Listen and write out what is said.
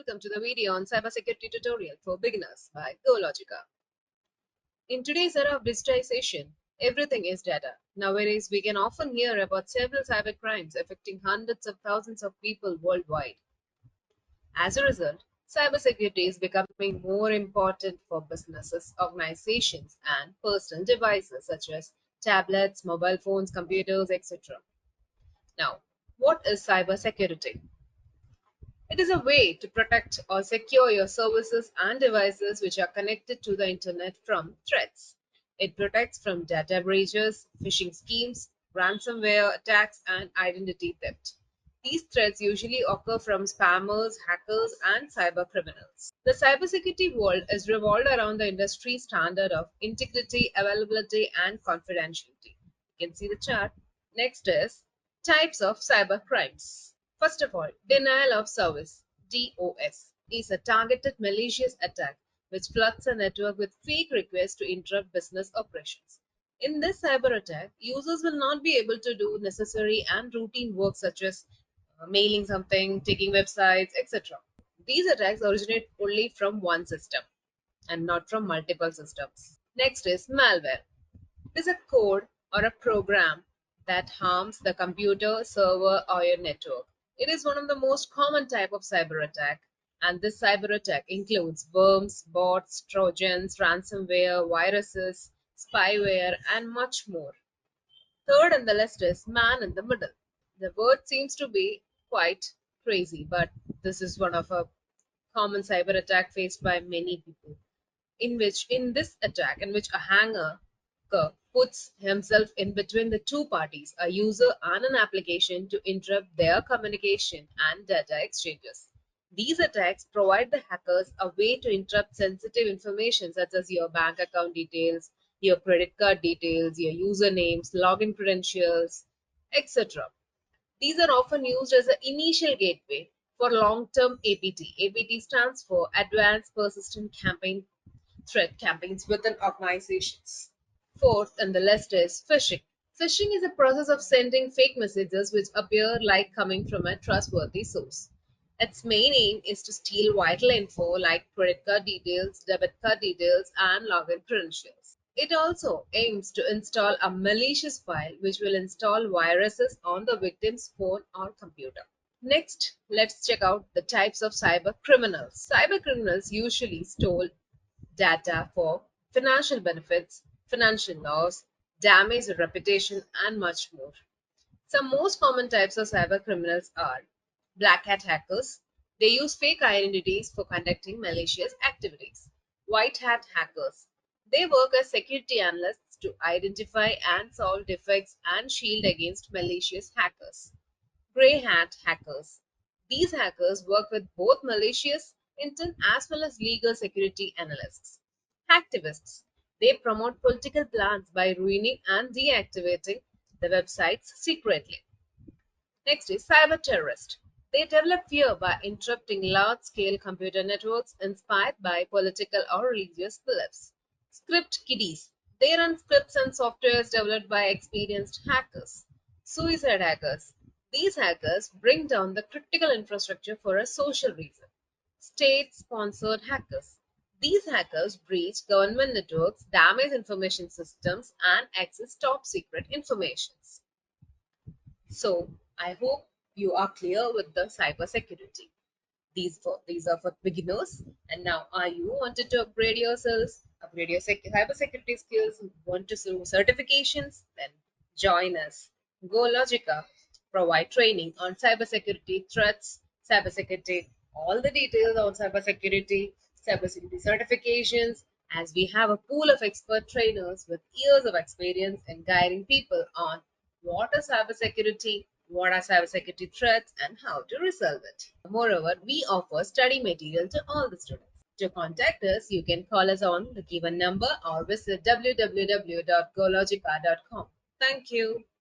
welcome to the video on cybersecurity tutorial for beginners by GoLogica. In today's era of digitization, everything is data. Nowadays, we can often hear about several cybercrimes affecting hundreds of thousands of people worldwide. As a result, cybersecurity is becoming more important for businesses, organizations, and personal devices such as tablets, mobile phones, computers, etc. Now, what is cybersecurity? It is a way to protect or secure your services and devices which are connected to the internet from threats. It protects from data breaches, phishing schemes, ransomware attacks, and identity theft. These threats usually occur from spammers, hackers, and cyber criminals. The cybersecurity world is revolved around the industry standard of integrity, availability, and confidentiality. You can see the chart. Next is types of cyber crimes. First of all, denial of service (DOS) is a targeted malicious attack which floods a network with fake requests to interrupt business operations. In this cyber attack, users will not be able to do necessary and routine work such as mailing something, taking websites, etc. These attacks originate only from one system and not from multiple systems. Next is malware. It is a code or a program that harms the computer, server, or your network. It is one of the most common type of cyber attack, and this cyber attack includes worms, bots, trojans, ransomware, viruses, spyware, and much more. Third on the list is man in the middle. The word seems to be quite crazy, but this is one of a common cyber attack faced by many people in this attack in which a hacker puts himself in between the two parties, a user and an application, to interrupt their communication and data exchanges. These attacks provide the hackers a way to interrupt sensitive information such as your bank account details, your credit card details, your usernames, login credentials, etc. These are often used as an initial gateway for long-term APT. APT stands for Advanced Persistent Campaign Threat Campaigns within organizations. Fourth on the list is phishing. Phishing is a process of sending fake messages which appear like coming from a trustworthy source. Its main aim is to steal vital info like credit card details, debit card details, and login credentials. It also aims to install a malicious file which will install viruses on the victim's phone or computer. Next, let's check out the types of cyber criminals. Cyber criminals usually steal data for financial benefits, financial loss, damage to reputation, and much more. Some most common types of cyber criminals are black hat hackers. They use fake identities for conducting malicious activities. White hat hackers. They work as security analysts to identify and solve defects and shield against malicious hackers. Grey hat hackers. These hackers work with both malicious intent as well as legal security analysts. Hacktivists. They promote political plans by ruining and deactivating the websites secretly. Next is cyber terrorist. They develop fear by interrupting large-scale computer networks inspired by political or religious beliefs. Script kiddies. They run scripts and softwares developed by experienced hackers. Suicide hackers. These hackers bring down the critical infrastructure for a social reason. State-sponsored hackers. These hackers breach government networks, damage information systems, and access top-secret information. So, I hope you are clear with the cybersecurity. These are for beginners. And now, are you wanted to upgrade yourselves, upgrade your cybersecurity skills, want to do certifications? Then join us. GoLogica provide training on cybersecurity threats, cybersecurity, all the details on cybersecurity, cybersecurity certifications, as we have a pool of expert trainers with years of experience in guiding people on what is cybersecurity, what are cybersecurity threats, and how to resolve it. Moreover, we offer study material to all the students. To contact us, you can call us on the given number or visit www.gologica.com. Thank you.